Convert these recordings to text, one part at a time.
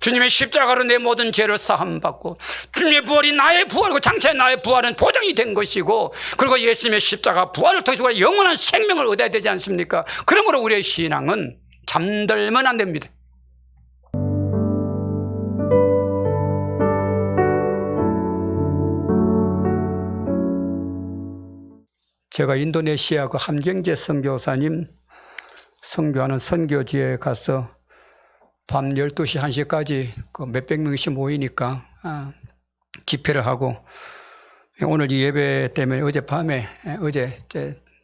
주님의 십자가로 내 모든 죄를 사함받고 주님의 부활이 나의 부활이고 장차 나의 부활은 보장이 된 것이고, 그리고 예수님의 십자가 부활을 통해서 영원한 생명을 얻어야 되지 않습니까? 그러므로 우리의 신앙은 잠들면 안 됩니다. 제가 인도네시아 그 함경재 선교사님 선교하는 선교지에 가서 밤 12시, 1시까지 그 몇백 명씩 모이니까 집회를 하고, 오늘 이 예배 때문에 어제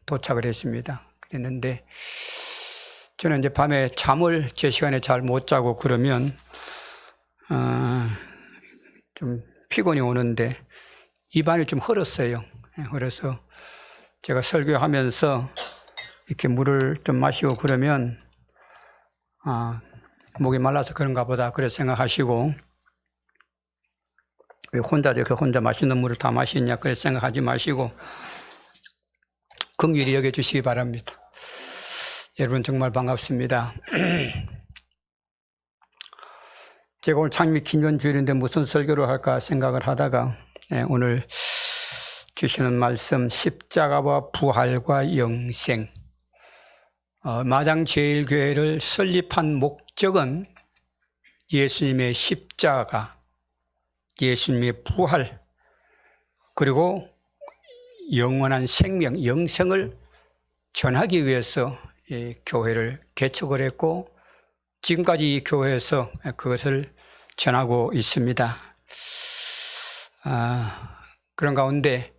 도착을 했습니다. 그랬는데 저는 이제 밤에 잠을 제 시간에 잘 못 자고 그러면 좀 피곤이 오는데 입안이 좀 헐었어요. 그래서 제가 설교하면서 이렇게 물을 좀 마시고 그러면 목이 말라서 그런가 보다 그렇게 생각하시고, 왜 혼자 맛있는 물을 다 마시냐 그렇게 생각하지 마시고 긍휼히 여겨주시기 바랍니다. 여러분 정말 반갑습니다. 제가 오늘 창립 기념주일인데 무슨 설교를 할까 생각을 하다가 오늘 주시는 말씀 십자가와 부활과 영생, 마장제일교회를 설립한 목적은 예수님의 십자가, 예수님의 부활, 그리고 영원한 생명, 영생을 전하기 위해서 이 교회를 개척을 했고, 지금까지 이 교회에서 그것을 전하고 있습니다. 그런 가운데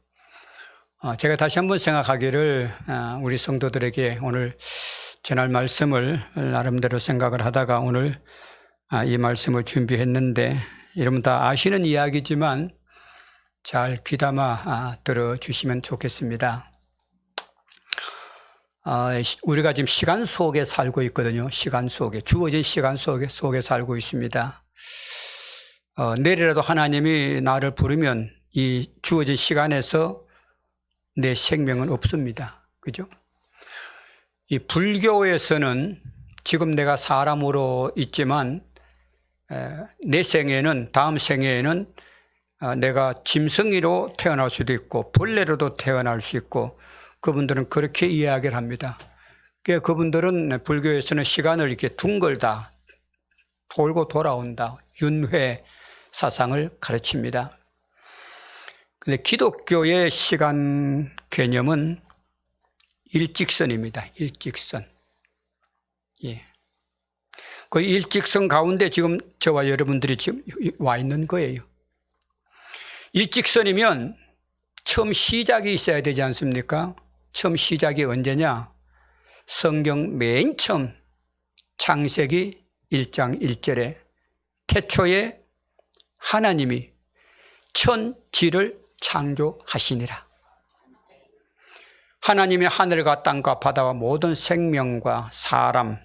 제가 다시 한번 생각하기를, 우리 성도들에게 오늘 전할 말씀을 나름대로 생각을 하다가 오늘 이 말씀을 준비했는데, 여러분 다 아시는 이야기지만 잘 귀담아 들어주시면 좋겠습니다. 우리가 지금 시간 속에 살고 있거든요. 시간 속에, 주어진 시간 속에 살고 있습니다. 내일이라도 하나님이 나를 부르면 이 주어진 시간에서 내 생명은 없습니다. 그죠? 이 불교에서는 지금 내가 사람으로 있지만 내 생에는, 다음 생에는 내가 짐승이로 태어날 수도 있고 벌레로도 태어날 수 있고, 그분들은 그렇게 이야기를 합니다. 그분들은 불교에서는 시간을 이렇게 둥글다, 돌고 돌아온다, 윤회 사상을 가르칩니다. 근데 기독교의 시간 개념은 일직선입니다. 일직선. 예. 그 일직선 가운데 지금 저와 여러분들이 지금 와 있는 거예요. 일직선이면 처음 시작이 있어야 되지 않습니까? 처음 시작이 언제냐? 성경 맨 처음 창세기 1장 1절에 태초에 하나님이 천지를 창조하시니라. 하나님의 하늘과 땅과 바다와 모든 생명과 사람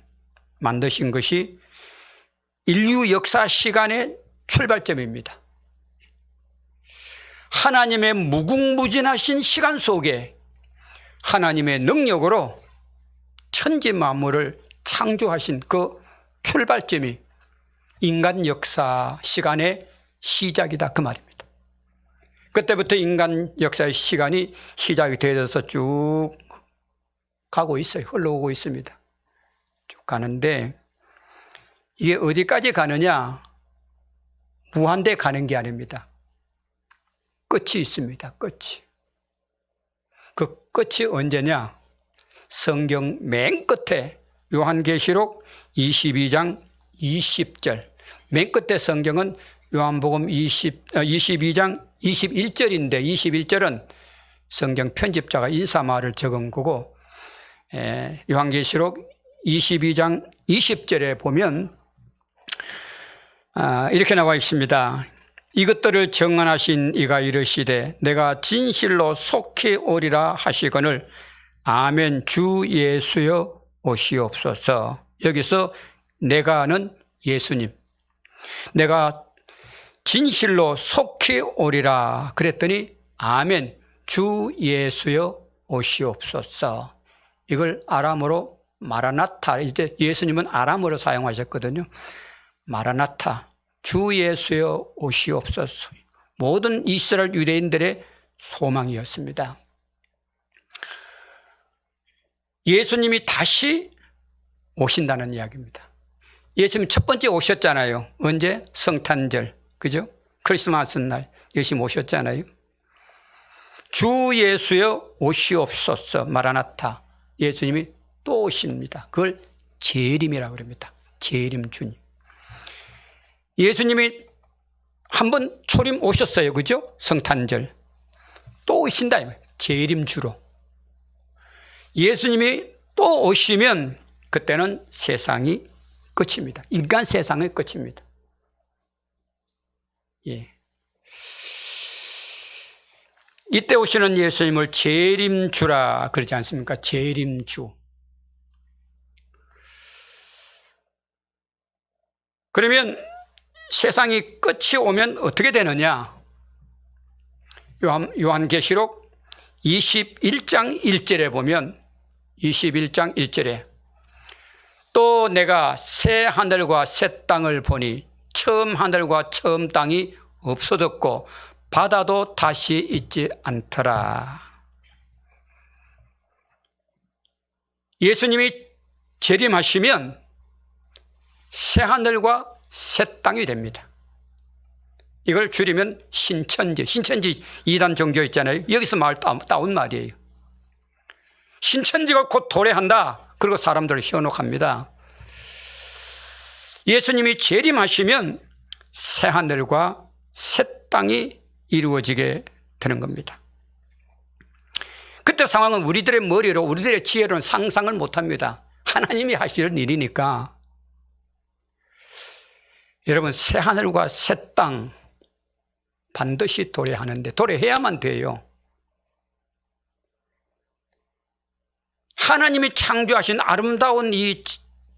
만드신 것이 인류 역사 시간의 출발점입니다. 하나님의 무궁무진하신 시간 속에 하나님의 능력으로 천지 만물을 창조하신 그 출발점이 인간 역사 시간의 시작이다, 그 말입니다. 그때부터 인간 역사의 시간이 시작이 되어서 쭉 가고 있어요. 흘러오고 있습니다. 쭉 가는데 이게 어디까지 가느냐? 무한대 가는 게 아닙니다. 끝이 있습니다. 끝이. 그 끝이 언제냐? 성경 맨 끝에 요한계시록 22장 20절. 맨 끝에 성경은 요한복음 22장 21절인데 21절은 성경 편집자가 인사말을 적은 거고, 요한계시록 22장 20절에 보면 이렇게 나와 있습니다. 이것들을 정언하신 이가 이르시되 내가 진실로 속히 오리라 하시거늘 아멘. 주 예수여 오시옵소서. 여기서 내가는 예수님, 내가 진실로 속히 오리라 그랬더니 아멘. 주 예수여 오시옵소서. 이걸 아람어로 마라나타, 이제 예수님은 아람어로 사용하셨거든요. 마라나타, 주 예수여 오시옵소서. 모든 이스라엘 유대인들의 소망이었습니다. 예수님이 다시 오신다는 이야기입니다. 예수님 첫 번째 오셨잖아요. 언제? 성탄절. 그죠? 크리스마스 날 예수님 오셨잖아요. 주 예수여 오시옵소서. 마라나타. 예수님이 또 오십니다. 그걸 재림이라고 그럽니다. 재림 주님. 예수님이 한번 초림 오셨어요. 그죠? 성탄절. 또 오신다. 재림 주로. 예수님이 또 오시면 그때는 세상이 끝입니다. 인간 세상의 끝입니다. 예. 이때 오시는 예수님을 재림주라 그러지 않습니까? 재림주. 그러면 세상이 끝이 오면 어떻게 되느냐? 요한계시록 21장 1절에 보면 21장 1절에 또 내가 새 하늘과 새 땅을 보니 처음 하늘과 처음 땅이 없어졌고 바다도 다시 있지 않더라. 예수님이 재림하시면 새 하늘과 새 땅이 됩니다. 이걸 줄이면 신천지. 신천지 이단 종교 있잖아요. 여기서 말 따온 말이에요. 신천지가 곧 도래한다. 그리고 사람들을 현혹합니다. 예수님이 재림하시면 새 하늘과 새 땅이 이루어지게 되는 겁니다. 그때 상황은 우리들의 머리로 우리들의 지혜로는 상상을 못합니다. 하나님이 하시는 일이니까. 여러분 새 하늘과 새 땅 반드시 도래하는데 도래해야만 돼요. 하나님이 창조하신 아름다운 이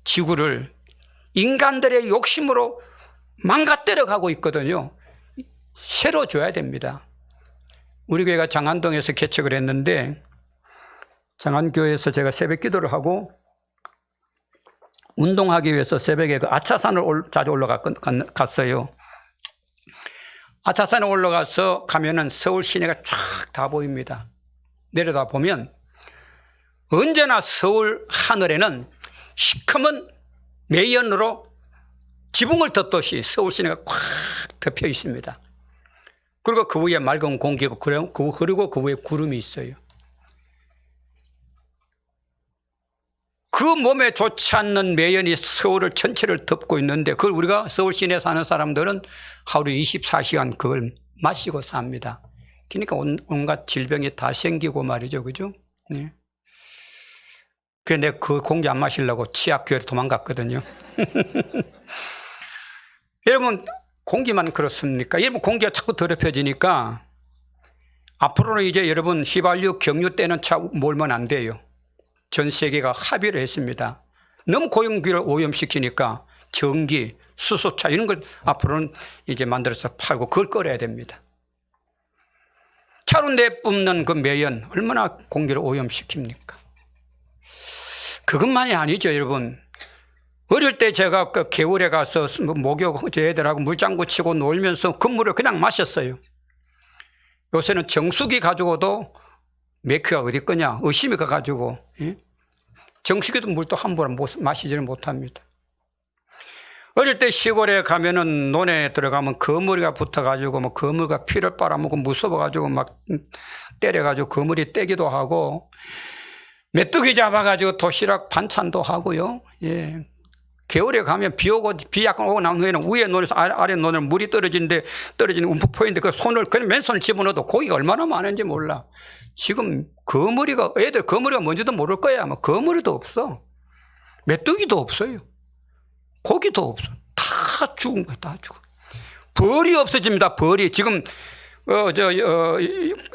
지구를 인간들의 욕심으로 망가뜨려 가고 있거든요. 새로 줘야 됩니다. 우리 교회가 장안동에서 개척을 했는데 장안교회에서 제가 새벽 기도를 하고 운동하기 위해서 새벽에 그 아차산을 자주 올라갔어요. 아차산에 올라가서 가면은 서울 시내가 쫙 다 보입니다. 내려다 보면 언제나 서울 하늘에는 시커먼 매연으로 지붕을 덮듯이 서울 시내가 꽉 덮여 있습니다. 그리고 그 위에 맑은 공기고 그리고 그 위에 구름이 있어요. 그 몸에 좋지 않는 매연이 서울을 전체를 덮고 있는데 그걸 우리가 서울 시내에 사는 사람들은 하루 24시간 그걸 마시고 삽니다. 그러니까 온갖 질병이 다 생기고 말이죠. 그죠? 네. 그래서 내가 그 공기 안 마시려고 치약교회로 도망갔거든요. 여러분 공기만 그렇습니까? 여러분 공기가 자꾸 더럽혀지니까 앞으로는 이제 여러분 휘발유 경유 때는 차 몰면 안 돼요. 전 세계가 합의를 했습니다. 너무 공기를 오염시키니까 전기, 수소차 이런 걸 앞으로는 이제 만들어서 팔고 그걸 꺼내야 됩니다. 차로 내뿜는 그 매연 얼마나 공기를 오염시킵니까? 그것만이 아니죠, 여러분. 어릴 때 제가 그 개울에 가서 목욕 애들하고 물장구 치고 놀면서 그 물을 그냥 마셨어요. 요새는 정수기 가지고도 맥히가 어디 거냐 의심이 가가지고 정수기도 물도 함부로 마시지를 못합니다. 어릴 때 시골에 가면은 논에 들어가면 거머리가 붙어가지고 뭐 거물과 피를 빨아먹고 무서워가지고 막 때려가지고 거머리 떼기도 하고 메뚜기 잡아가지고 도시락 반찬도 하고요. 예. 겨울에 가면 비 약간 오고 난 후에는 위에 논에서 아래 논에 물이 떨어지는 움푹포인데 그 손을 그냥 맨손을 집어넣어도 고기가 얼마나 많은지 몰라. 지금 애들 거머리가 뭔지도 모를 거야. 아마 거머리도 없어. 메뚜기도 없어요. 고기도 없어. 다 죽은 거야, 다 죽어. 벌이 없어집니다, 벌이. 지금,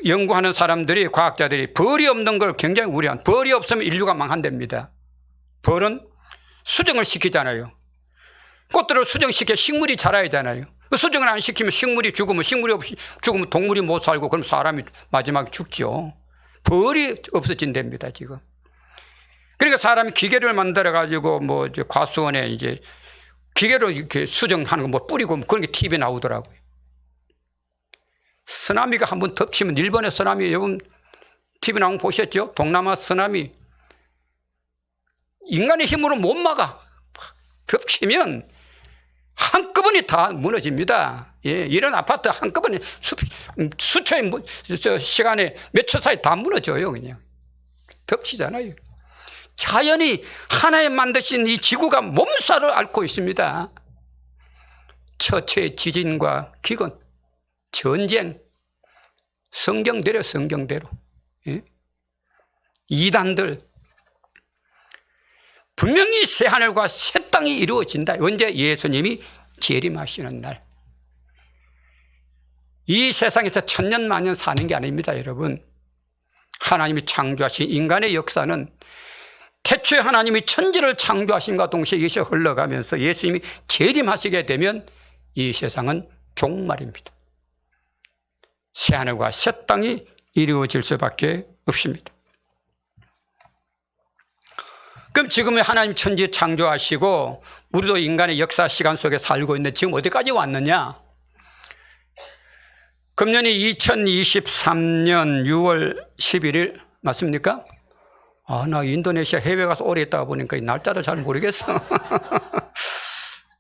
연구하는 사람들이, 과학자들이 벌이 없는 걸 굉장히 우려한. 벌이 없으면 인류가 망한답니다. 벌은 수정을 시키잖아요. 꽃들을 수정시켜 식물이 자라야 되잖아요. 수정을 안 시키면 식물이 죽으면 식물이 없이 죽으면 동물이 못 살고 그럼 사람이 마지막에 죽죠. 벌이 없어진답니다, 지금. 그러니까 사람이 기계를 만들어 가지고 뭐 이제 과수원에 이제 기계로 이렇게 수정하는 거 뭐 뿌리고 그런 게 TV에 나오더라고요. 쓰나미가 한번 덮치면, 일본의 쓰나미 여러분 TV 나온 거 보셨죠? 동남아 쓰나미. 인간의 힘으로 못 막아. 덮치면 한꺼번에 다 무너집니다. 예, 이런 아파트 한꺼번에 수초의 시간에 몇 초 사이 다 무너져요. 그냥 덮치잖아요. 자연이 하나에 만드신 이 지구가 몸살을 앓고 있습니다. 처처의 지진과 기근, 전쟁, 성경대로 성경대로. 예? 이단들. 분명히 새하늘과 새 땅이 이루어진다. 언제? 예수님이 재림하시는 날. 이 세상에서 천년 만년 사는 게 아닙니다, 여러분. 하나님이 창조하신 인간의 역사는 태초에 하나님이 천지를 창조하심과 동시에 이것이 흘러가면서 예수님이 재림하시게 되면 이 세상은 종말입니다. 새하늘과 새 땅이 이루어질 수밖에 없습니다. 그럼 지금 하나님 천지 창조하시고 우리도 인간의 역사 시간 속에 살고 있는데 지금 어디까지 왔느냐? 금년이 2023년 6월 11일 맞습니까? 나 인도네시아 해외 가서 오래 있다가 보니까 이 날짜를 잘 모르겠어.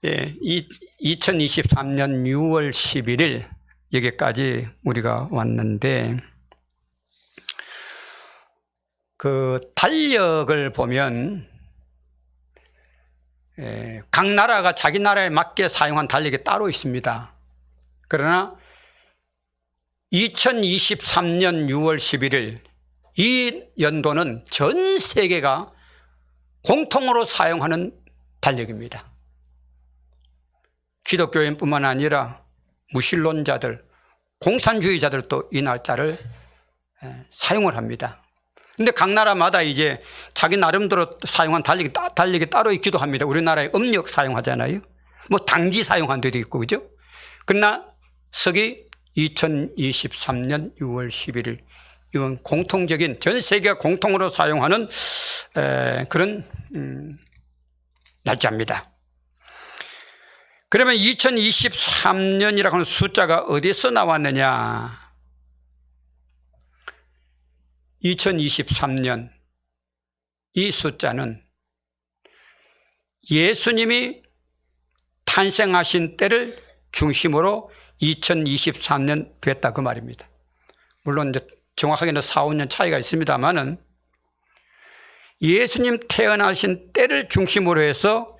예, 2023년 6월 11일 여기까지 우리가 왔는데 그 달력을 보면 각 나라가 자기 나라에 맞게 사용한 달력이 따로 있습니다. 그러나 2023년 6월 11일 이 연도는 전 세계가 공통으로 사용하는 달력입니다. 기독교인뿐만 아니라 무신론자들, 공산주의자들도 이 날짜를 사용을 합니다. 근데 각 나라마다 이제 자기 나름대로 사용한 달력이 따로 있기도 합니다. 우리나라에 음력 사용하잖아요. 뭐 당지 사용한 데도 있고, 그죠? 그러나 서기 2023년 6월 11일 이건 공통적인 전 세계가 공통으로 사용하는 그런 날짜입니다. 그러면 2023년이라고 하는 숫자가 어디서 나왔느냐? 2023년 이 숫자는 예수님이 탄생하신 때를 중심으로 2023년 됐다 그 말입니다. 물론 이제 정확하게는 4, 5년 차이가 있습니다만은 예수님 태어나신 때를 중심으로 해서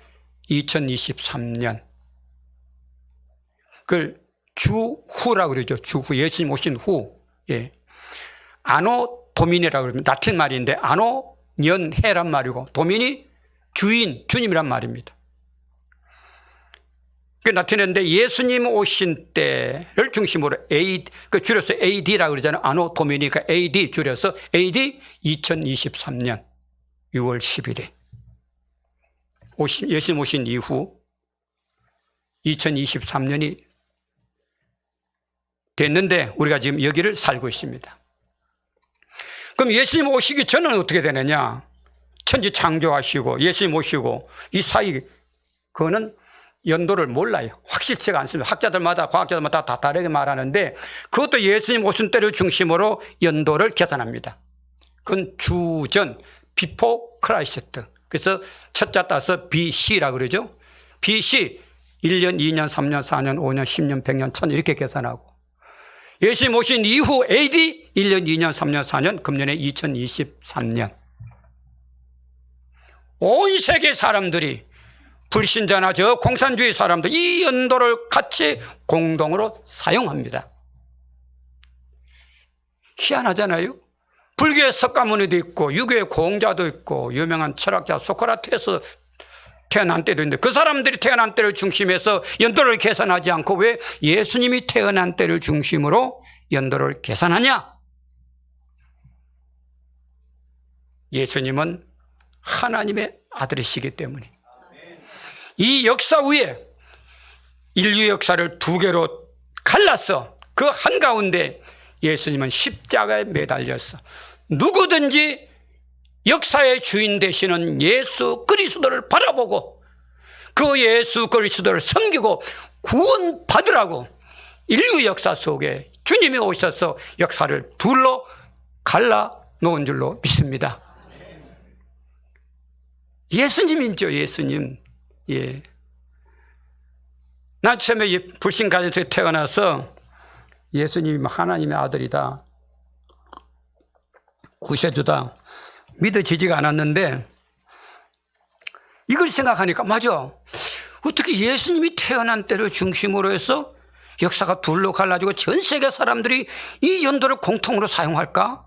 2023년 그걸 주후라고 그러죠. 주후, 예수님 오신 후. 예. 아노 도미니라고 그럽니다. 라틴 말인데 아노 년해란 말이고 도미니 주인, 주님이란 말입니다. 그 라틴어인데 예수님 오신 때를 중심으로 줄여서 AD라고 그러잖아요. 아노 도미니가 AD 줄여서 AD 2023년 6월 10일에 예수님 오신 이후 2023년이 됐는데 우리가 지금 여기를 살고 있습니다. 그럼 예수님 오시기 전에는 어떻게 되느냐? 천지 창조하시고 예수님 오시고 이 사이 그거는 연도를 몰라요. 확실치가 않습니다. 학자들마다 과학자들마다 다 다르게 말하는데 그것도 예수님 오신 때를 중심으로 연도를 계산합니다. 그건 주전, before Christ. 그래서 첫자 따서 BC라고 그러죠. BC 1년, 2년, 3년, 4년, 5년, 10년, 100년, 1000년 이렇게 계산하고 예수님 오신 이후 AD 1년, 2년, 3년, 4년, 금년에 2023년 온 세계 사람들이 불신자나 저 공산주의 사람들 이 연도를 같이 공동으로 사용합니다. 희한하잖아요. 불교의 석가모니도 있고 유교의 공자도 있고 유명한 철학자 소크라테스 태어난 때도 있는데 그 사람들이 태어난 때를 중심해서 연도를 계산하지 않고 왜 예수님이 태어난 때를 중심으로 연도를 계산하냐? 예수님은 하나님의 아들이시기 때문에 이 역사 위에 인류 역사를 두 개로 갈랐어. 그 한가운데 예수님은 십자가에 매달렸어. 누구든지 역사의 주인 되시는 예수 그리스도를 바라보고 그 예수 그리스도를 섬기고 구원받으라고 인류 역사 속에 주님이 오셔서 역사를 둘러 갈라 놓은 줄로 믿습니다. 예수님이죠, 예수님. 예. 나 처음에 이 불신 가정에서 태어나서 예수님이 하나님의 아들이다, 구세주다 믿어지지가 않았는데, 이걸 생각하니까 맞아. 어떻게 예수님이 태어난 때를 중심으로 해서 역사가 둘러 갈라지고 전 세계 사람들이 이 연도를 공통으로 사용할까?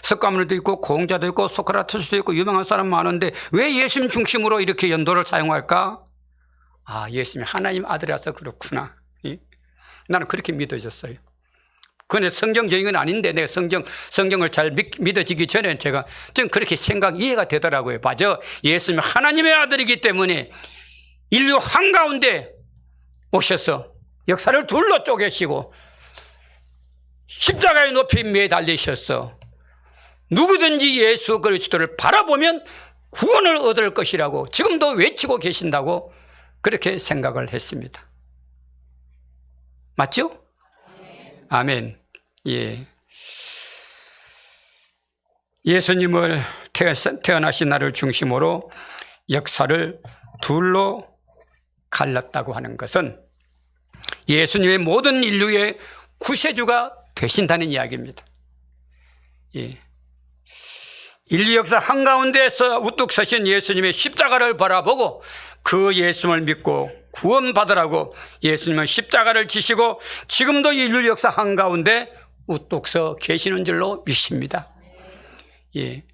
석가모니도 있고 공자도 있고 소크라테스도 있고 유명한 사람 많은데 왜 예수님 중심으로 이렇게 연도를 사용할까? 아, 예수님이 하나님 아들이라서 그렇구나. 나는 그렇게 믿어졌어요. 그건 성경적인 건 아닌데 내가 성경을 잘 믿어지기 전에 제가 좀 그렇게 이해가 되더라고요. 맞아. 예수님이 하나님의 아들이기 때문에 인류 한가운데 오셔서 역사를 둘러 쪼개시고 십자가의 높이 매달리셨어. 누구든지 예수 그리스도를 바라보면 구원을 얻을 것이라고 지금도 외치고 계신다고 그렇게 생각을 했습니다. 맞죠? 아멘. 예. 예수님을 태어나신 날을 중심으로 역사를 둘러 갈랐다고 하는 것은 예수님의 모든 인류의 구세주가 되신다는 이야기입니다. 예. 인류 역사 한가운데에서 우뚝 서신 예수님의 십자가를 바라보고 그 예수님을 믿고 구원받으라고 예수님은 십자가를 지시고 지금도 인류 역사 한가운데 우뚝 서 계시는 줄로 믿습니다. 예.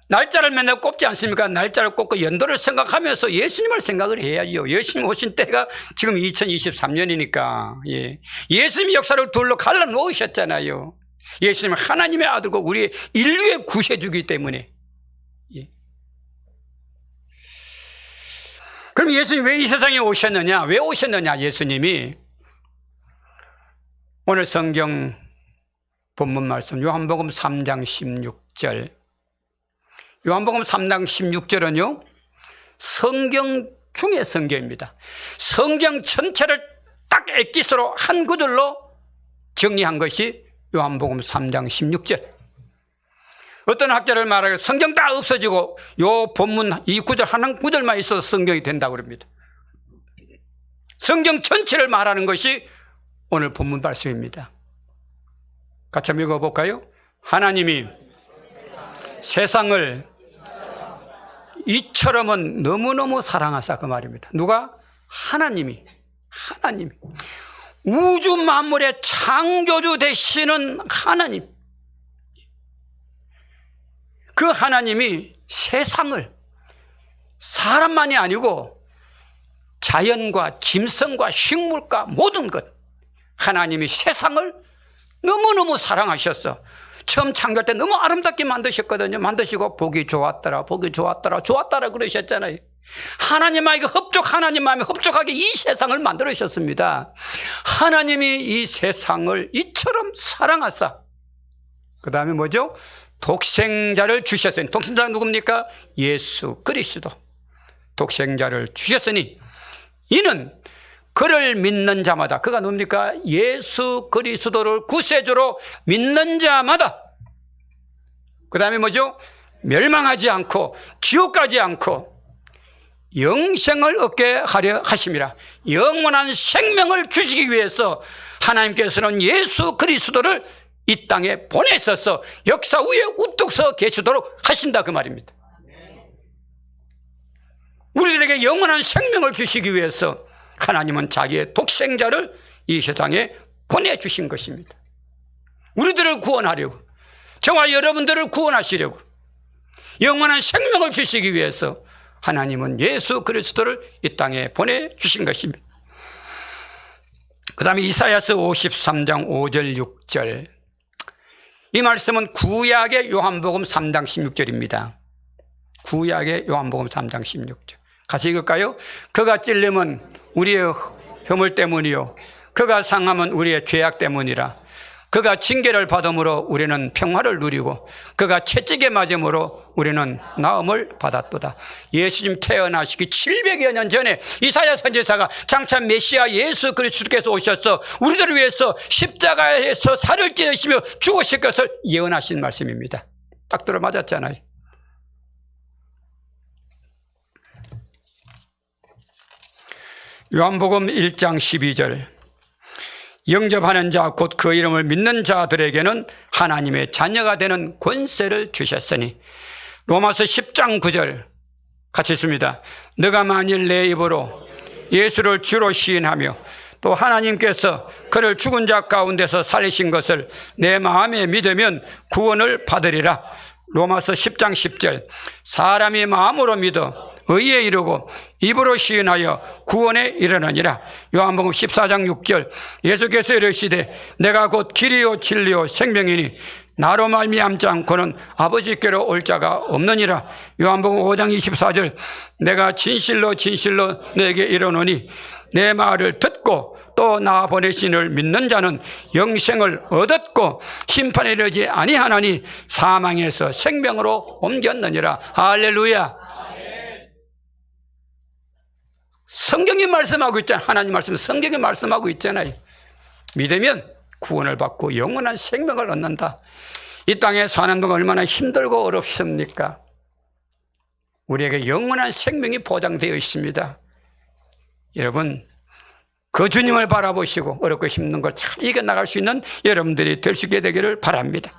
날짜를 맨날 꼽지 않습니까? 날짜를 꼽고 연도를 생각하면서 예수님을 생각을 해야죠. 예수님 오신 때가 지금 2023년이니까. 예. 예수님이 역사를 둘러 갈라놓으셨잖아요. 예수님은 하나님의 아들고 우리 인류의 구세주이기 때문에. 예. 그럼 예수님이 왜 이 세상에 오셨느냐? 왜 오셨느냐? 예수님이 오늘 성경 본문 말씀 요한복음 3장 16절. 요한복음 3장 16절은요 성경 중의 성경입니다. 성경 전체를 딱 엑기스로 한 구절로 정리한 것이 요한복음 3장 16절. 어떤 학자를 말하기를 성경 다 없어지고 요 본문 이 구절 한 구절만 있어서 성경이 된다고 그럽니다. 성경 전체를 말하는 것이 오늘 본문 말씀입니다. 같이 한번 읽어볼까요? 하나님이 세상을 이처럼은 너무너무 사랑하사, 그 말입니다. 누가? 하나님이 우주 만물의 창조주 되시는 하나님, 그 하나님이 세상을, 사람만이 아니고 자연과 짐승과 식물과 모든 것, 하나님이 세상을 너무너무 사랑하셨어. 처음 창조할 때 너무 아름답게 만드셨거든요. 만드시고 보기 좋았더라 그러셨잖아요. 하나님에게 하나님 마음에 흡족하게 이 세상을 만들으셨습니다. 하나님이 이 세상을 이처럼 사랑하사, 그 다음에 뭐죠? 독생자를 주셨으니, 독생자가 누굽니까? 예수 그리스도. 독생자를 주셨으니 이는 그를 믿는 자마다, 그가 누굽니까? 예수 그리스도를 구세주로 믿는 자마다, 그 다음에 뭐죠? 멸망하지 않고 지옥 가지 않고 영생을 얻게 하려 하심이라. 영원한 생명을 주시기 위해서 하나님께서는 예수 그리스도를 이 땅에 보내셔서 역사 위에 우뚝 서 계시도록 하신다, 그 말입니다. 우리들에게 영원한 생명을 주시기 위해서 하나님은 자기의 독생자를 이 세상에 보내주신 것입니다. 우리들을 구원하려고, 저와 여러분들을 구원하시려고 영원한 생명을 주시기 위해서 하나님은 예수 그리스도를 이 땅에 보내주신 것입니다. 그 다음에 이사야서 53장 5절 6절, 이 말씀은 구약의 요한복음 3장 16절입니다. 구약의 요한복음 3장 16절. 같이 읽을까요? 그가 찔림은 우리의 허물 때문이요, 그가 상함은 우리의 죄악 때문이라. 그가 징계를 받음으로 우리는 평화를 누리고 그가 채찍에 맞음으로 우리는 나음을 받았도다. 예수님 태어나시기 700여 년 전에 이사야 선지자가 장차 메시아 예수 그리스도께서 오셔서 우리들을 위해서 십자가에서 살을 찢으시며 죽으실 것을 예언하신 말씀입니다. 딱 들어맞았잖아요. 요한복음 1장 12절, 영접하는 자 곧 그 이름을 믿는 자들에게는 하나님의 자녀가 되는 권세를 주셨으니. 로마서 10장 9절 같이 있습니다. 너가 만일 내 입으로 예수를 주로 시인하며 또 하나님께서 그를 죽은 자 가운데서 살리신 것을 내 마음에 믿으면 구원을 받으리라. 로마서 10장 10절, 사람이 마음으로 믿어 의에 이르고 입으로 시인하여 구원에 이르느니라. 요한복음 14장 6절, 예수께서 이르시되 내가 곧 길이요 진리요 생명이니 나로 말미암지 않고는 아버지께로 올 자가 없느니라. 요한복음 5장 24절, 내가 진실로 진실로 너에게 이르노니 내 말을 듣고 또 나 보내신 이를 믿는 자는 영생을 얻었고 심판에 이르지 아니하나니 사망에서 생명으로 옮겼느니라. 할렐루야. 성경이 말씀하고 있잖아요. 하나님 말씀, 성경이 말씀하고 있잖아요. 믿으면 구원을 받고 영원한 생명을 얻는다. 이 땅에 사는 동안 얼마나 힘들고 어렵습니까? 우리에게 영원한 생명이 보장되어 있습니다. 여러분, 그 주님을 바라보시고 어렵고 힘든 걸 잘 이겨나갈 수 있는 여러분들이 될 수 있게 되기를 바랍니다.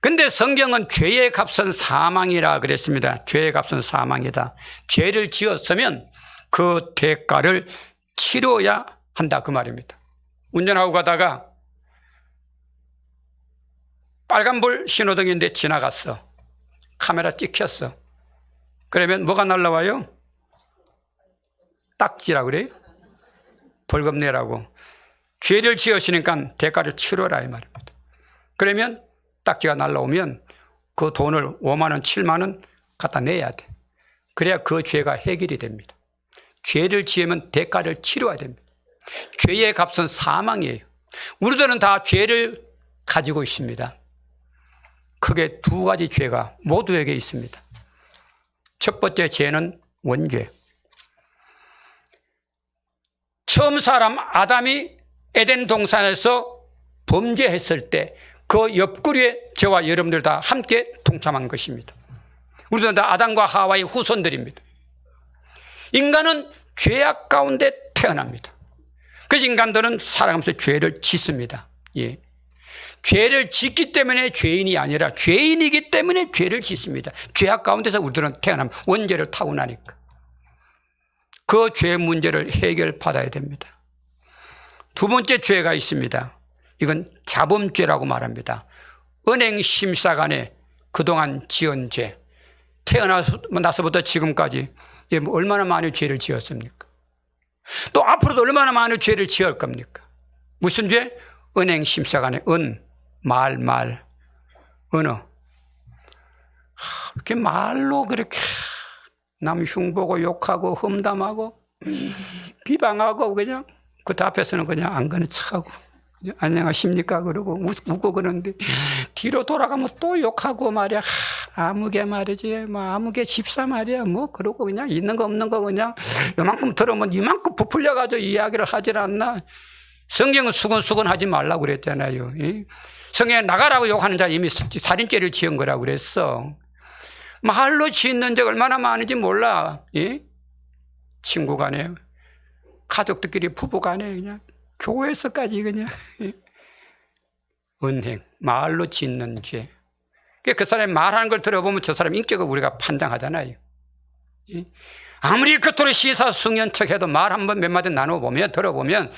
근데 성경은 죄의 값은 사망이라 그랬습니다. 죄의 값은 사망이다. 죄를 지었으면 그 대가를 치러야 한다, 그 말입니다. 운전하고 가다가 빨간불 신호등인데 지나갔어. 카메라 찍혔어. 그러면 뭐가 날라와요? 딱지라 그래요? 벌금 내라고. 죄를 지었으니까 대가를 치러라 이 말입니다. 그러면 딱지가 날라오면 그 돈을 5만 원, 7만 원 갖다 내야 돼. 그래야 그 죄가 해결이 됩니다. 죄를 지으면 대가를 치러야 됩니다. 죄의 값은 사망이에요. 우리들은 다 죄를 가지고 있습니다. 크게 두 가지 죄가 모두에게 있습니다. 첫 번째 죄는 원죄. 처음 사람 아담이 에덴 동산에서 범죄했을 때 그 옆구리에 저와 여러분들 다 함께 동참한 것입니다. 우리도 다 아담과 하와의 후손들입니다. 인간은 죄악 가운데 태어납니다. 그래서 인간들은 살아가면서 죄를 짓습니다. 예. 죄를 짓기 때문에 죄인이 아니라 죄인이기 때문에 죄를 짓습니다. 죄악 가운데서 우리들은 태어나면 원죄를 타고나니까. 그 죄 문제를 해결받아야 됩니다. 두 번째 죄가 있습니다. 이건 자범죄라고 말합니다. 은행 심사관에 그동안 지은 죄. 태어나서부터 지금까지 얼마나 많은 죄를 지었습니까? 또 앞으로도 얼마나 많은 죄를 지을 겁니까? 무슨 죄? 은행 심사관에 말, 언어. 이렇게 말로 그렇게 남 흉보고 욕하고 험담하고 비방하고 그냥 그 앞에서는 그냥 안 가는 척하고 안녕하십니까 그러고 웃고 그러는데 뒤로 돌아가면 또 욕하고 말이야. 아무개 말이지 아무개 집사 말이야 그러고 그냥 있는 거 없는 거 그냥 이만큼 들으면 이만큼 부풀려 가지고 이야기를 하질 않나. 성경은 수근수근 하지 말라고 그랬잖아요. 성경에 나가라고 욕하는 자 이미 살인죄를 지은 거라고 그랬어. 말로 짓는 죄가 얼마나 많은지 몰라. 친구 간에 가족들끼리 부부 간에 그냥 교회에서까지 그냥 은행 말로 짓는 죄. 그 사람이 말하는 걸 들어보면 저 사람 인격을 우리가 판단하잖아요. 아무리 그토록 시사승연 척해도 말 한번 몇 마디 나눠보면 들어보면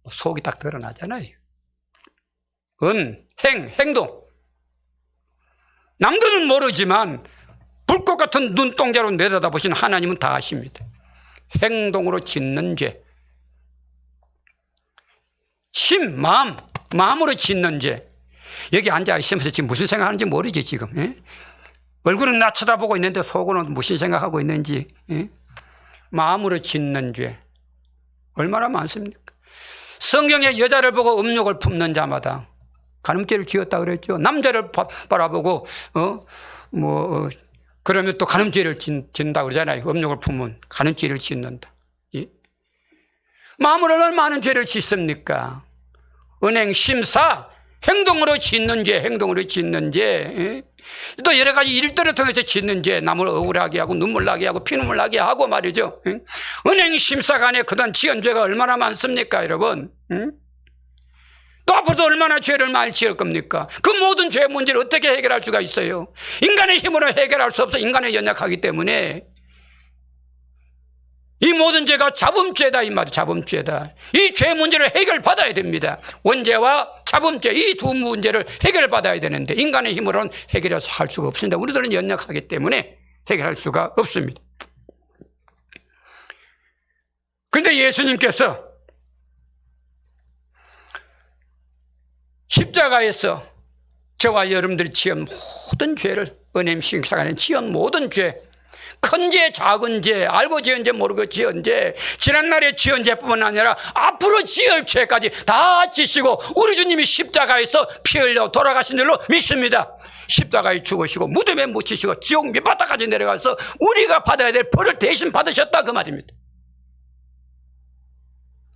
속이 딱 드러나잖아요. 행동. 남들은 모르지만 불꽃 같은 눈동자로 내려다보신 하나님은 다 아십니다. 행동으로 짓는 죄. 마음으로 짓는 죄. 여기 앉아 있으면서 지금 무슨 생각하는지 모르지 지금. 예? 얼굴은 나 쳐다보고 있는데 속으로는 무슨 생각하고 있는지. 예? 마음으로 짓는 죄. 얼마나 많습니까? 성경에 여자를 보고 음욕을 품는 자마다 간음죄를 지었다 그랬죠. 남자를 바라보고 그러면 또 간음죄를 짓는다 그러잖아요. 음욕을 품으면 간음죄를 짓는다. 예? 마음으로 얼마나 많은 죄를 짓습니까? 은행, 심사, 행동으로 짓는 죄, 행동으로 짓는 죄. 예? 또 여러 가지 일들을 통해서 짓는 죄, 남을 억울하게 하고 눈물 나게 하고 피눈물 나게 하고 말이죠. 예? 은행 심사관에 그동안 지은 죄가 얼마나 많습니까, 여러분? 예? 또 앞으로도 얼마나 죄를 많이 지을 겁니까? 그 모든 죄 문제를 어떻게 해결할 수가 있어요? 인간의 힘으로 해결할 수 없어. 인간의 연약하기 때문에. 이 모든 죄가 잡음죄다 이 말이야. 잡음죄다. 이 죄 문제를 해결받아야 됩니다. 원죄와 잡음죄 이 두 문제를 해결받아야 되는데 인간의 힘으로는 해결해서 할 수가 없습니다. 우리들은 연약하기 때문에 해결할 수가 없습니다. 그런데 예수님께서 십자가에서 저와 여러분들이 지은 모든 죄를 은혜 심사관에 지은 모든 죄, 큰 죄, 작은 죄, 알고 지은 죄, 모르고 지은 죄, 지난날에 지은 죄뿐만 아니라 앞으로 지을 죄까지 다 지시고 우리 주님이 십자가에서 피 흘려 돌아가신 줄로 믿습니다. 십자가에 죽으시고 무덤에 묻히시고 지옥 밑바닥까지 내려가서 우리가 받아야 될 벌을 대신 받으셨다 그 말입니다.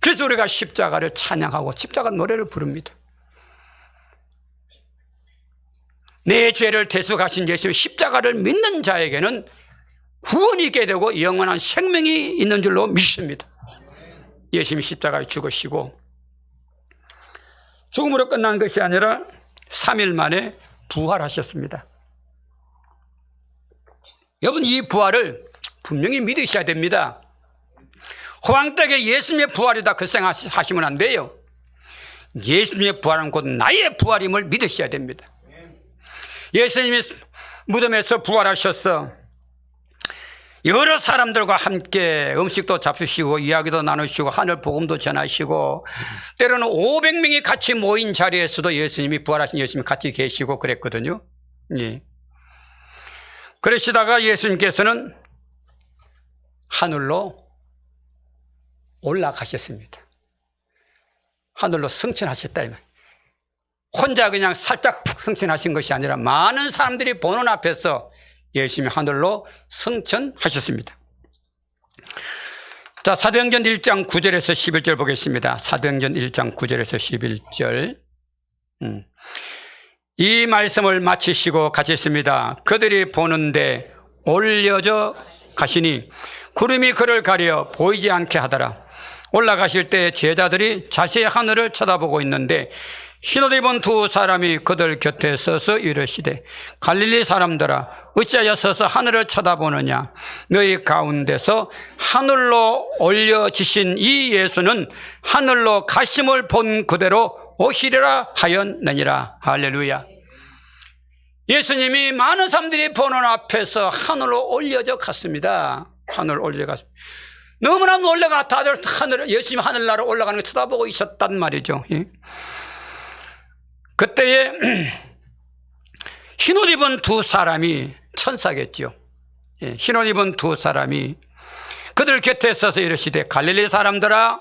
그래서 우리가 십자가를 찬양하고 십자가 노래를 부릅니다. 내 죄를 대속하신 예수의 십자가를 믿는 자에게는 구원이 있게 되고 영원한 생명이 있는 줄로 믿습니다. 예수님이 십자가에 죽으시고 죽음으로 끝난 것이 아니라 3일 만에 부활하셨습니다. 여러분 이 부활을 분명히 믿으셔야 됩니다. 호황떡에 예수님의 부활이다 그 생각하시면 안 돼요. 예수님의 부활은 곧 나의 부활임을 믿으셔야 됩니다. 예수님이 무덤에서 부활하셔서 여러 사람들과 함께 음식도 잡수시고 이야기도 나누시고 하늘 복음도 전하시고 때로는 500명이 같이 모인 자리에서도 예수님이 부활하신 예수님이 같이 계시고 그랬거든요. 예. 그러시다가 예수님께서는 하늘로 올라가셨습니다. 하늘로 승천하셨다 이 말. 혼자 그냥 살짝 승천하신 것이 아니라 많은 사람들이 보는 앞에서 예수님이 하늘로 승천하셨습니다. 자, 사도행전 1장 9절에서 11절 보겠습니다. 사도행전 1장 9절에서 11절. 이 말씀을 마치시고 가셨습니다. 그들이 보는데 올려져 가시니 구름이 그를 가려 보이지 않게 하더라. 올라가실 때 제자들이 자세히 하늘을 쳐다보고 있는데 흰옷 입은 두 사람이 그들 곁에 서서 이르시되 갈릴리 사람들아 어찌하여 서서 하늘을 쳐다보느냐 너희 가운데서 하늘로 올려지신 이 예수는 하늘로 가심을 본 그대로 오시리라 하였느니라. 할렐루야. 예수님이 많은 사람들이 보는 앞에서 하늘로 올려져 갔습니다. 하늘로 올려져 갔습니다. 너무나 놀래가 다들 예수님이 하늘나라로 올라가는 걸 쳐다보고 있었단 말이죠. 그때에 흰옷 입은 두 사람이 천사겠죠. 흰옷 입은 두 사람이 그들 곁에 서서 이르시되 갈릴리 사람들아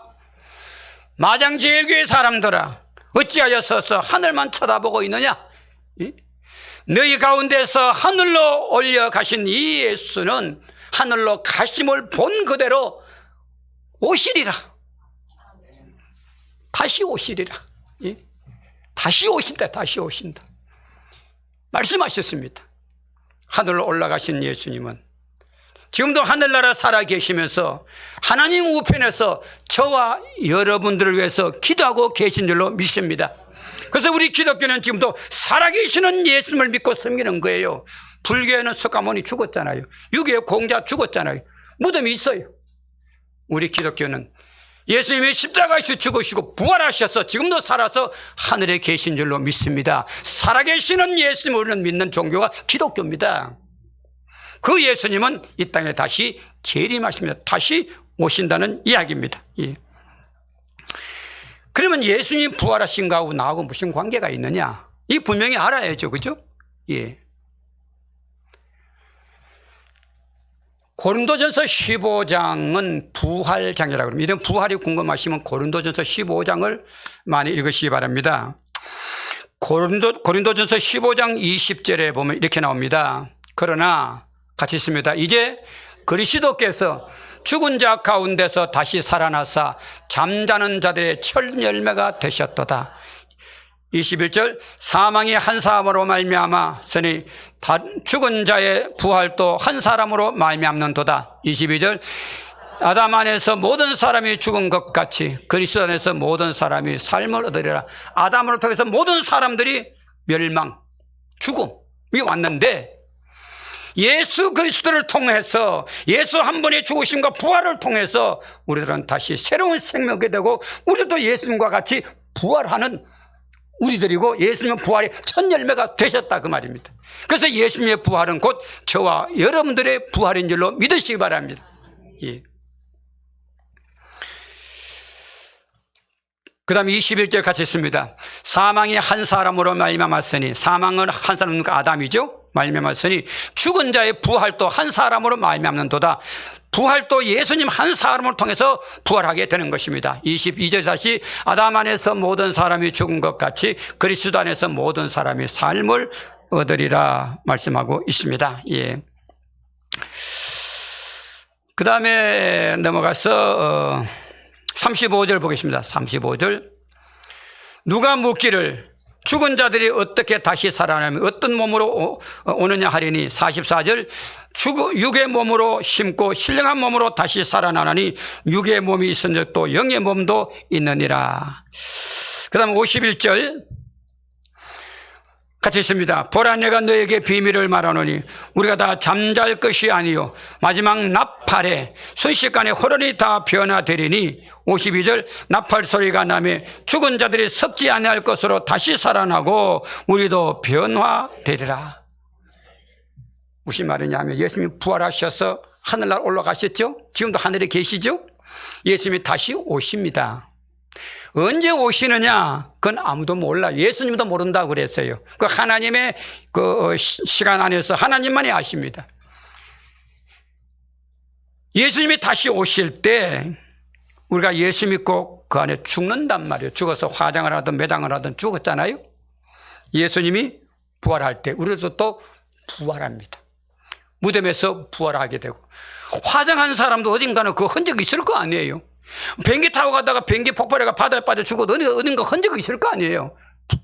마장제일교회 사람들아 어찌하여 서서 하늘만 쳐다보고 있느냐. 너희 가운데서 하늘로 올려가신 이 예수는 하늘로 가심을 본 그대로 오시리라. 다시 오시리라. 다시 오신다. 다시 오신다. 말씀하셨습니다. 하늘로 올라가신 예수님은 지금도 하늘나라 살아 계시면서 하나님 우편에서 저와 여러분들을 위해서 기도하고 계신 줄로 믿습니다. 그래서 우리 기독교는 지금도 살아계시는 예수님을 믿고 섬기는 거예요. 불교에는 석가모니 죽었잖아요. 유교의 공자 죽었잖아요. 무덤이 있어요. 우리 기독교는 예수님이 십자가에서 죽으시고 부활하셔서 지금도 살아서 하늘에 계신 줄로 믿습니다. 살아계시는 예수님을 우리는 믿는 종교가 기독교입니다. 그 예수님은 이 땅에 다시 재림하십니다. 다시 오신다는 이야기입니다. 예. 그러면 예수님 부활하신 거하고 나하고 무슨 관계가 있느냐? 이 분명히 알아야죠. 그죠? 예. 고린도전서 15장은 부활장이라고 합니다. 이런 부활이 궁금하시면 고린도전서 15장을 많이 읽으시기 바랍니다. 고린도전서 15장 20절에 보면 이렇게 나옵니다. 그러나 같이 있습니다. 이제 그리스도께서 죽은 자 가운데서 다시 살아나사 잠자는 자들의 첫 열매가 되셨도다. 21절 사망이 한 사람으로 말미암았으니 죽은 자의 부활도 한 사람으로 말미암는도다. 22절 아담 안에서 모든 사람이 죽은 것 같이 그리스도 안에서 모든 사람이 삶을 얻으리라. 아담으로 통해서 모든 사람들이 멸망, 죽음이 왔는데 예수 그리스도를 통해서 예수 한 분의 죽으심과 부활을 통해서 우리들은 다시 새로운 생명이 되고 우리도 예수님과 같이 부활하는 우리들이고 예수님은 부활의 첫 열매가 되셨다 그 말입니다. 그래서 예수님의 부활은 곧 저와 여러분들의 부활인 줄로 믿으시기 바랍니다. 예. 그 다음에 21절 같이 있습니다. 사망이 한 사람으로 말미암았으니 사망은 한 사람은 아담이죠. 말미암았으니 죽은 자의 부활도 한 사람으로 말미암는도다. 부활도 예수님 한 사람을 통해서 부활하게 되는 것입니다. 22절 다시 아담 안에서 모든 사람이 죽은 것 같이 그리스도 안에서 모든 사람이 삶을 얻으리라 말씀하고 있습니다. 예. 그 다음에 넘어가서 35절 보겠습니다. 35절 누가 묻기를 죽은 자들이 어떻게 다시 살아나면 어떤 몸으로 오느냐 하리니 44절 육의 몸으로 심고 신령한 몸으로 다시 살아나니 육의 몸이 있은 적도 영의 몸도 있느니라. 그 다음 51절 같이 있습니다. 보라 내가 너에게 비밀을 말하노니 우리가 다 잠잘 것이 아니요 마지막 나팔에 순식간에 호련히 다 변화되리니 52절 나팔 소리가 나며 죽은 자들이 썩지 아니할 것으로 다시 살아나고 우리도 변화되리라. 무슨 말이냐 하면 예수님이 부활하셔서 하늘날 올라가셨죠. 지금도 하늘에 계시죠. 예수님이 다시 오십니다. 언제 오시느냐? 그건 아무도 몰라. 예수님도 모른다고 그랬어요. 그 하나님의 그 시간 안에서 하나님만이 아십니다. 예수님이 다시 오실 때 우리가 예수 믿고 그 안에 죽는단 말이에요. 죽어서 화장을 하든 매장을 하든 죽었잖아요. 예수님이 부활할 때 우리도 또 부활합니다. 무덤에서 부활하게 되고 화장한 사람도 어딘가는 그 흔적이 있을 거 아니에요. 비행기 타고 가다가 비행기 폭발해가 바다에 빠져 죽어도 어딘가 흔적이 있을 거 아니에요.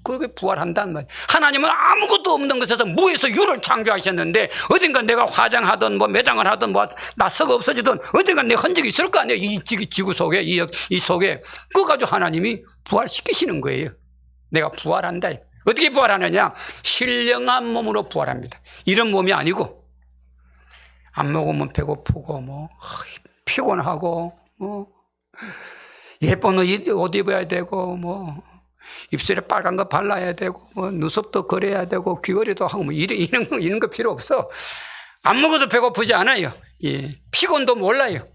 그게 부활한단 말이에요. 하나님은 아무것도 없는 것에서 무에서 유를 창조하셨는데 어딘가 내가 화장하든 뭐 매장을 하든 뭐 낯서가 없어지든 어딘가 내 흔적이 있을 거 아니에요. 이 지구 속에 이 속에 그거 가지고 하나님이 부활시키시는 거예요. 내가 부활한다. 어떻게 부활하느냐? 신령한 몸으로 부활합니다. 이런 몸이 아니고 안 먹으면 배고프고 뭐 피곤하고 뭐 예쁜 옷 입어야 되고 뭐 입술에 빨간 거 발라야 되고 뭐 눈썹도 그려야 되고 귀걸이도 하고 뭐 이런 거 필요 없어. 안 먹어도 배고프지 않아요. 예. 피곤도 몰라요.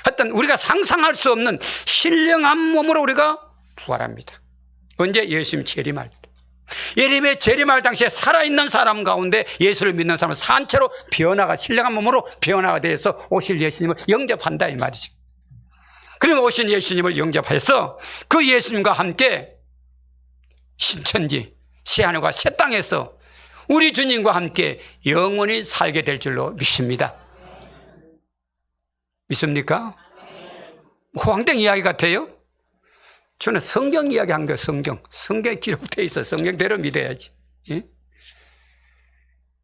하여튼 우리가 상상할 수 없는 신령한 몸으로 우리가 부활합니다. 언제? 예수님 재림할 때. 예수님의 재림할 당시에 살아있는 사람 가운데 예수를 믿는 사람은 산채로 변화가 신령한 몸으로 변화가 돼서 오실 예수님을 영접한다 이 말이죠. 그리고 오신 예수님을 영접해서 그 예수님과 함께 신천지 새하늘과 새 땅에서 우리 주님과 함께 영원히 살게 될 줄로 믿습니다. 믿습니까? 호황땡 이야기 같아요? 저는 성경 이야기 한 거예요. 성경에 기록되어 있어. 성경대로 믿어야지. 예?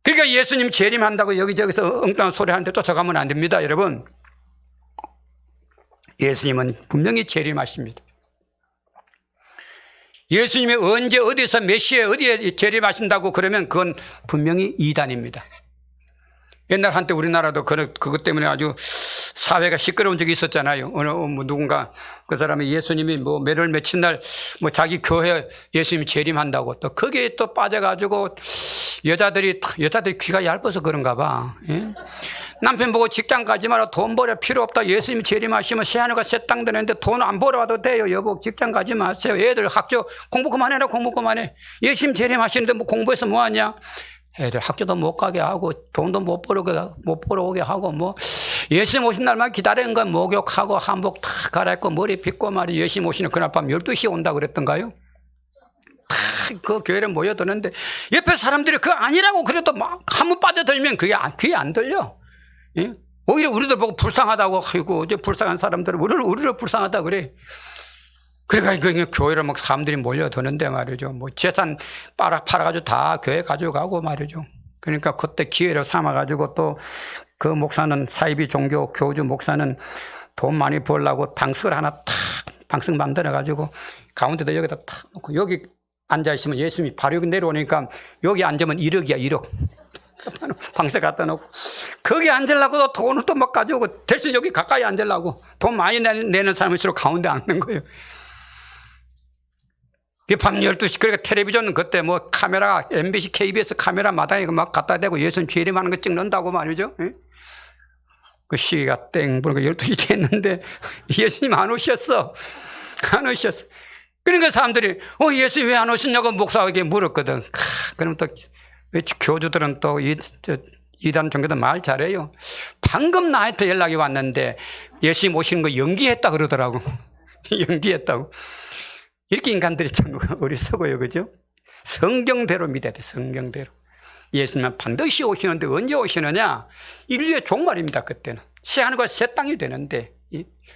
그러니까 예수님 재림한다고 여기저기서 엉뚱한 소리 하는데 쫓아가면 안 됩니다. 여러분, 예수님은 분명히 재림하십니다. 예수님이 언제 어디서 몇 시에 어디에 재림하신다고 그러면 그건 분명히 이단입니다. 옛날 한때 우리나라도 그것 때문에 아주 사회가 시끄러운 적이 있었잖아요. 어느 누군가 그 사람이 예수님이 뭐 매를 맺힌 날 뭐 자기 교회 예수님이 재림한다고 또 거기에 또 빠져가지고 여자들이 귀가 얇아서 그런가 봐. 예? 남편 보고 직장 가지 마라. 돈 벌어 필요 없다. 예수님이 재림하시면 새하늘과 새 땅 되는데 돈 안 벌어와도 돼요. 여보 직장 가지 마세요. 애들 학교 공부 그만해라. 공부 그만해. 예수님 재림하시는데 뭐 공부해서 뭐하냐. 애들 학교도 못 가게 하고 돈도 못 벌어 오게 하고 뭐 예수님 오신 날만 기다리는 건 목욕하고 한복 다 갈아입고 머리 빗고 말이 예수님 오시는 그날 밤 12시에 온다 그랬던가요? 그 교회를 모여드는데 옆에 사람들이 그거 아니라고 그래도 막 한번 빠져들면 그게 귀에 안 들려. 예? 오히려 우리들 보고 불쌍하다고 하고 이제 불쌍한 사람들은 우리를 불쌍하다 그래. 그러니까 교회를 막 사람들이 몰려드는데 말이죠. 뭐 재산 팔아가지고 다 교회 가져가고 말이죠. 그러니까 그때 기회를 삼아가지고 또 그 목사는 사이비 종교 교주 목사는 돈 많이 벌려고 방석을 하나 탁 방석 만들어가지고 가운데다 여기다 탁 놓고 여기 앉아있으면 예수님이 바로 여기 내려오니까 여기 앉으면 1억이야 1억. 방석 갖다 놓고 거기 앉으려고 돈을 또 막 가져오고 대신 여기 가까이 앉으려고 돈 많이 내는 사람일수록 가운데 앉는 거예요. 밤 12시, 그러니까 텔레비전은 그때 뭐 카메라, MBC, KBS 카메라 마당에 막 갖다 대고 예수님 재림하는 거 찍는다고 말이죠. 그 시기가 땡, 보니까 12시 됐는데 예수님 안 오셨어. 안 오셨어. 그러니까 사람들이, 예수님 왜 안 오셨냐고 목사에게 물었거든. 그럼 또, 교주들은 또 이단 종교도 말 잘해요. 방금 나한테 연락이 왔는데 예수님 오시는 거 연기했다 그러더라고. 연기했다고. 이렇게 인간들이 참 어리석어요. 그죠? 성경대로 믿어야 돼. 성경대로. 예수님은 반드시 오시는데 언제 오시느냐? 인류의 종말입니다. 그때는. 새하늘과 새 땅이 되는데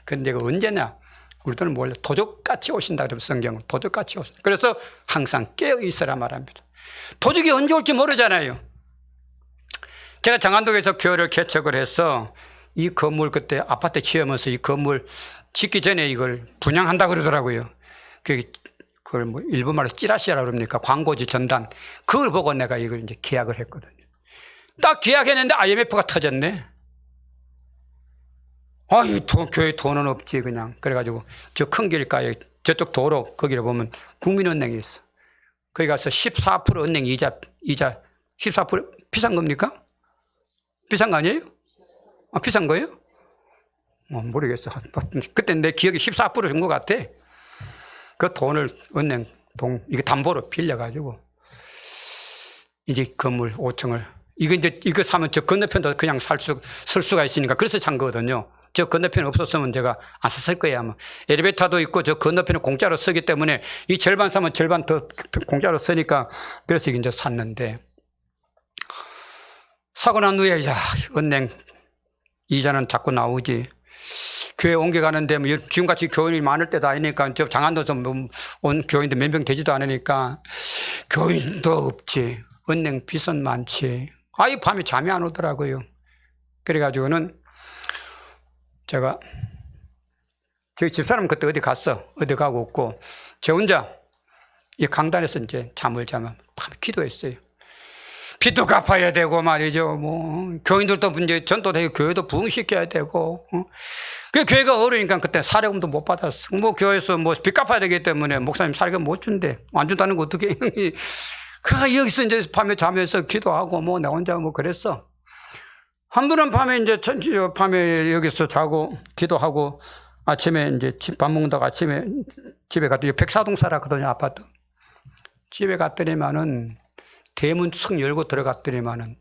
근데 그 언제냐? 우리들은 몰라. 도적같이 오신다 그러면 성경은 도적같이 오신다. 그래서 항상 깨어 있으라 말합니다. 도적이 언제 올지 모르잖아요. 제가 장안동에서 교회를 개척을 해서 이 건물 그때 아파트 지으면서 이 건물 짓기 전에 이걸 분양한다 그러더라고요. 그걸 뭐 일본말로 찌라시라고 그럽니까? 광고지 전단. 그걸 보고 내가 이걸 이제 계약을 했거든요. 딱 계약했는데 IMF가 터졌네. 교회 돈은 없지, 그냥. 그래가지고 저 큰 길가에 저쪽 도로, 거기를 보면 국민은행이 있어. 거기 가서 14% 은행 이자 14% 비싼 겁니까? 비싼 거 아니에요? 비싼 거예요? 모르겠어. 그때 내 기억이 14%인 것 같아. 그 돈을 은행 이거 담보로 빌려가지고 이제 건물 5층을 이거 사면 저 건너편도 그냥 쓸 수가 있으니까 그래서 산 거거든요. 저 건너편 없었으면 제가 안 썼을 거예요 아마. 엘리베이터도 있고 저 건너편에 공짜로 쓰기 때문에 이 절반 사면 절반 더 공짜로 쓰니까 그래서 이제 샀는데 사고 난 후에 은행 이자는 자꾸 나오지. 교회 옮겨가는데 뭐 지금같이 교인이 많을 때도 아니니까 저 장안도에서 온 교인도 몇 명 되지도 않으니까 교인도 없지. 은행 빚은 많지. 밤에 잠이 안 오더라고요. 그래가지고는 제가 저희 집사람 그때 어디 가고 없고 저 혼자 이 강단에서 이제 잠을 자면 밤에 기도했어요. 빚도 갚아야 되고 말이죠. 뭐 교인들도 이제 전도되고 교회도 부흥시켜야 되고. 그 교회가 어려우니까 그때 사례금도 못 받았어. 뭐 교회에서 뭐 빚 갚아야 되기 때문에 목사님 사례금 못 준대. 안 준다는 거 어떻게? 그 여기서 이제 밤에 자면서 기도하고 뭐 나 혼자 뭐 그랬어. 한 분은 밤에 밤에 여기서 자고 기도하고 아침에 이제 밥 먹는다고 아침에 집에 갔더니 백사동 살았거든요 아파트. 집에 갔더니만은 대문 턱 열고 들어갔더니만은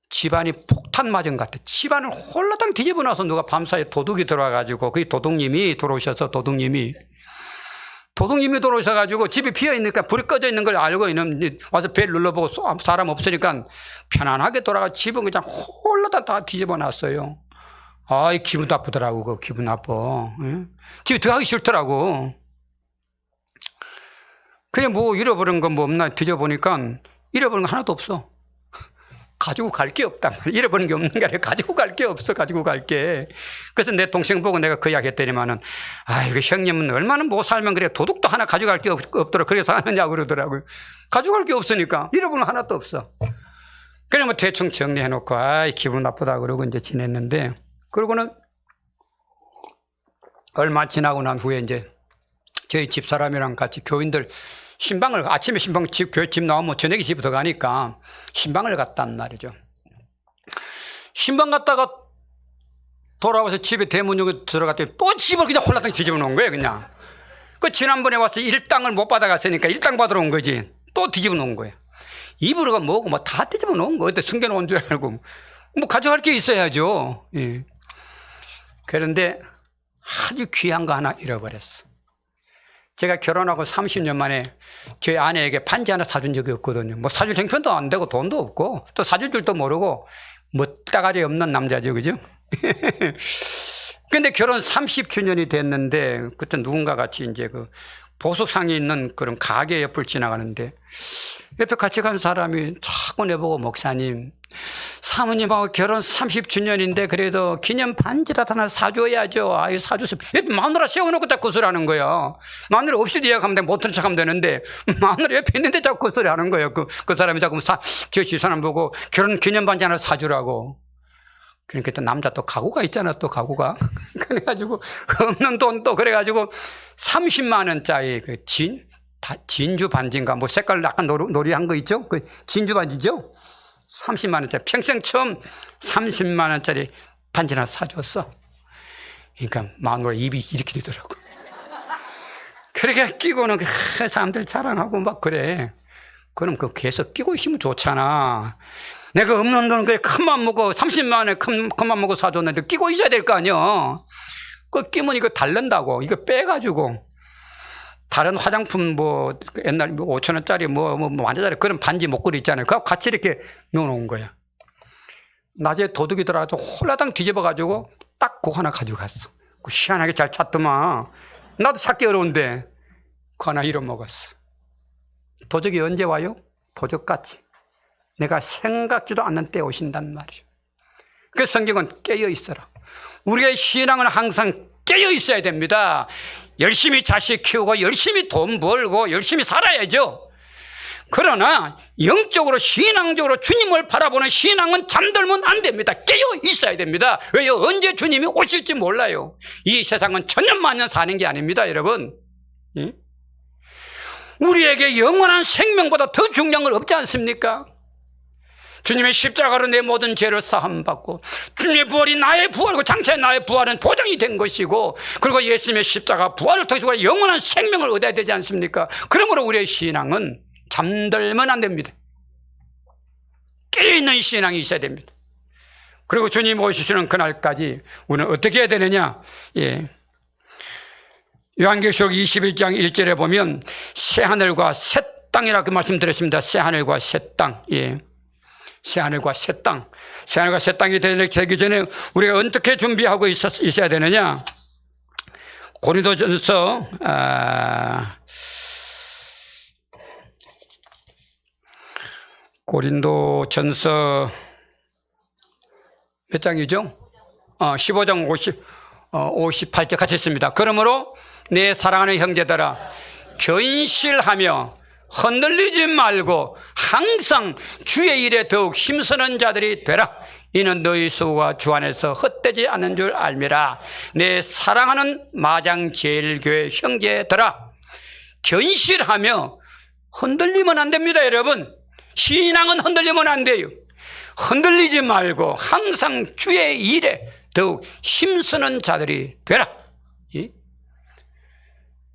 집안이 폭탄 맞은 것 같아. 집안을 홀라당 뒤집어 놔서 누가 밤사이에 도둑이 들어와가지고 그 도둑님이 들어오셔서 도둑님이 들어오셔가지고 집이 비어있으니까 불이 꺼져 있는 걸 알고 와서 벨 눌러보고 사람 없으니까 편안하게 돌아가 집은 그냥 홀라당 다 뒤집어 놨어요. 기분 나쁘더라고. 그 기분 나빠. 예? 집에 들어가기 싫더라고. 그냥 뭐 잃어버린 건 뭐 없나 뒤져보니까 잃어버린 거 하나도 없어. 가지고 갈 게 없단 말이야. 잃어버린 게 없는 게 아니라 가지고 갈 게 없어. 가지고 갈 게. 그래서 내 동생 보고 내가 그 이야기 했더니만은 이거 형님은 얼마나 못 살면 그래. 도둑도 하나 가져갈 게 없더라. 그래서 하느냐고 그러더라고요. 가져갈 게 없으니까 잃어버린 거 하나도 없어. 그래 뭐 대충 정리해놓고 기분 나쁘다 그러고 이제 지냈는데 그러고는 얼마 지나고 난 후에 이제 저희 집사람이랑 같이 교인들 신방을 아침에 교회 집 나오면 저녁에 집부터 가니까 신방을 갔단 말이죠. 신방 갔다가 돌아와서 집에 대문 여기 들어갔더니 또 집을 그냥 홀라당 뒤집어 놓은 거예요 그냥. 지난번에 와서 일당을 못 받아갔으니까 일당 받으러 온 거지. 또 뒤집어 놓은 거예요. 입으로가 뭐고 뭐 다 떼집어 놓은 거 어디 숨겨놓은 줄 알고 뭐 가져갈 게 있어야죠. 예. 그런데 아주 귀한 거 하나 잃어버렸어. 제가 결혼하고 30년 만에 저희 아내에게 반지 하나 사준 적이 없거든요. 뭐 사줄 형편도 안 되고 돈도 없고 또 사줄 줄도 모르고 뭐 따가리 없는 남자죠, 그죠? 근데 결혼 30주년이 됐는데 그때 누군가 같이 이제 그 보석상이 있는 그런 가게 옆을 지나가는데 옆에 같이 간 사람이 자꾸 내보고 목사님, 사모님하고 결혼 30주년인데 그래도 기념 반지라도 하나 사줘야죠. 아유, 사주세요. 마누라 세워놓고 자꾸 그 소리 하는 거야. 마누라 없이 이야기하면 돼. 못 들은 척 하면 되는데 마누라 옆에 있는데 자꾸 그 소리 하는 거예요. 그 사람이 자꾸 저 집사람 보고 결혼 기념 반지 하나 사주라고. 그러니까 또 남자 또 가구가 있잖아, 또 가구가. 그래가지고 없는 돈 또 그래가지고 30만 원짜리 그 진주 반지인가 뭐 색깔 약간 노리한 거 있죠? 그 진주 반지죠? 30만 원짜리 평생 처음 30만 원짜리 반지 하나 사줬어. 그러니까 마누라 입이 이렇게 되더라고. 그렇게 끼고는 사람들 자랑하고 막 그래. 그럼 그 계속 끼고 있으면 좋잖아. 내가 없는 돈 그래 큰맘 먹고 30만 원에 큰맘 먹고 사줬는데 끼고 있어야 될 거 아니야. 그 끼면 이거 닳는다고. 이거 빼가지고 다른 화장품 뭐 옛날 5,000원짜리 뭐 만원짜리 그런 반지 목걸이 있잖아요. 그거 같이 이렇게 넣어놓은 거야. 낮에 도둑이 들어가서 홀라당 뒤집어가지고 딱 그거 하나 가져갔어. 희한하게 잘 찾더만. 나도 찾기 어려운데 그거 하나 잃어먹었어. 도둑이 언제 와요? 도적같이 내가 생각지도 않는 때에 오신단 말이에요. 그래서 성경은 깨어 있어라. 우리의 신앙은 항상 깨어 있어야 됩니다. 열심히 자식 키우고 열심히 돈 벌고 열심히 살아야죠. 그러나 영적으로 신앙적으로 주님을 바라보는 신앙은 잠들면 안 됩니다. 깨어 있어야 됩니다. 왜요? 언제 주님이 오실지 몰라요. 이 세상은 천년만년 사는 게 아닙니다, 여러분. 우리에게 영원한 생명보다 더 중요한 건 없지 않습니까? 주님의 십자가로 내 모든 죄를 사함받고 주님의 부활이 나의 부활이고 장차 나의 부활은 보장이 된 것이고 그리고 예수님의 십자가 부활을 통해서 영원한 생명을 얻어야 되지 않습니까? 그러므로 우리의 신앙은 잠들면 안 됩니다. 깨어있는 신앙이 있어야 됩니다. 그리고 주님 오시는 그날까지 우리는 어떻게 해야 되느냐? 요한계시록 21장 1절에 보면 새하늘과 새 땅이라고 말씀드렸습니다. 새하늘과 새 땅. 새하늘과 새 땅. 새하늘과 새 땅이 되기 전에 우리가 어떻게 준비하고 있어야 되느냐? 고린도전서 몇 장이죠? 15장 58절 같이 있습니다. 그러므로 내 사랑하는 형제들아 견실하며 흔들리지 말고 항상 주의 일에 더욱 힘쓰는 자들이 되라. 이는 너희 수고가 주 안에서 헛되지 않은 줄 알미라. 내 사랑하는 마장제일교회 형제들아 견실하며 흔들리면 안 됩니다. 여러분, 신앙은 흔들리면 안 돼요. 흔들리지 말고 항상 주의 일에 더욱 힘쓰는 자들이 되라.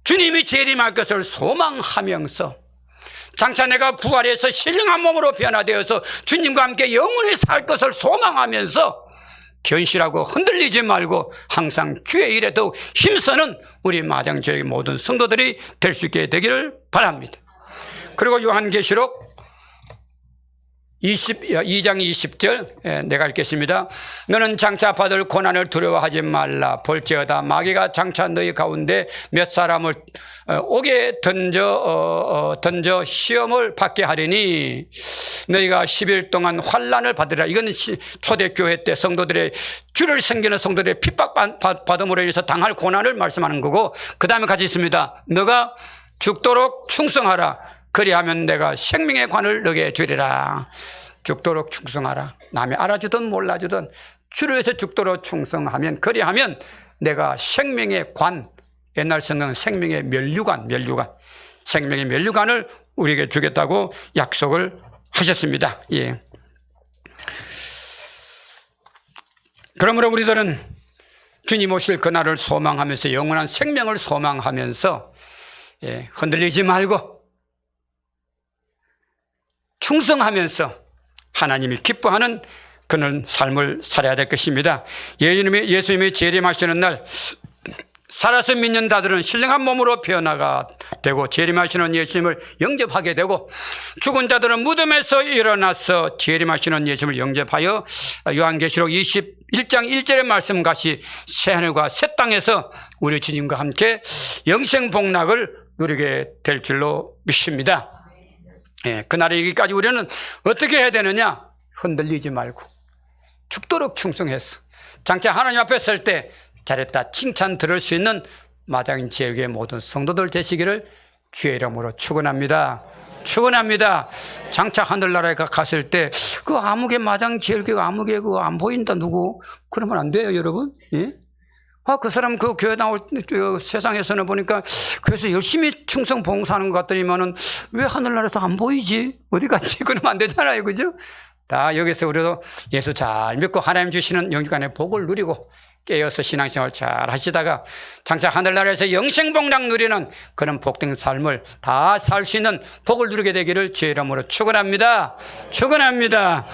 주님이 재림할 것을 소망하면서 장차 내가 부활해서 신령한 몸으로 변화되어서 주님과 함께 영원히 살 것을 소망하면서 견실하고 흔들리지 말고 항상 주의 일에 더욱 힘쓰는 우리 마장교회 모든 성도들이 될 수 있게 되기를 바랍니다. 그리고 요한계시록 2장 20절 내가 읽겠습니다. 너는 장차 받을 고난을 두려워하지 말라. 볼지어다 마귀가 장차 너희 가운데 몇 사람을 옥에 던져 시험을 받게 하리니 너희가 10일 동안 환난을 받으리라. 이건 초대교회 때 성도들의 주를 섬기는 성도들의 핍박받음으로 인해서 당할 고난을 말씀하는 거고, 그 다음에 같이 있습니다. 너가 죽도록 충성하라. 그리하면 내가 생명의 관을 너게 주리라. 죽도록 충성하라. 남이 알아주든 몰라주든 주를 위해서 죽도록 충성하면, 그리하면 내가 생명의 관, 옛날 성경은 생명의 면류관, 생명의 면류관을 우리에게 주겠다고 약속을 하셨습니다. 그러므로 우리들은 주님 오실 그날을 소망하면서 영원한 생명을 소망하면서 흔들리지 말고 충성하면서 하나님이 기뻐하는 그런 삶을 살아야 될 것입니다. 예수님이 재림하시는 날 살아서 믿는 자들은 신령한 몸으로 변화가 되고 재림하시는 예수님을 영접하게 되고 죽은 자들은 무덤에서 일어나서 재림하시는 예수님을 영접하여 요한계시록 21장 1절의 말씀같이 새하늘과 새 땅에서 우리 주님과 함께 영생복락을 누리게 될 줄로 믿습니다. 그날에 이기까지 우리는 어떻게 해야 되느냐? 흔들리지 말고 죽도록 충성해서 장차 하나님 앞에 설 때 잘했다 칭찬 들을 수 있는 마장인 제일교회 모든 성도들 되시기를 주의 이름으로 축원합니다. 축원합니다. 장차 하늘나라에 갔을 때 그 아무개 마장 제일교회가 아무개 그거 안 보인다 누구 그러면 안 돼요 여러분. 예? 그 사람 그 교회 나올 세상에서는 보니까 그래서 열심히 충성 봉사하는 것 같더니만은 왜 하늘나라에서 안 보이지 어디 갔지 그러면 안 되잖아요, 그죠? 다 여기서 우리도 예수 잘 믿고 하나님 주시는 영육간의 복을 누리고 깨어서 신앙생활 잘 하시다가 장차 하늘나라에서 영생복락 누리는 그런 복된 삶을 다 살 수 있는 복을 누리게 되기를 주의 이름으로 축원합니다. 축원합니다.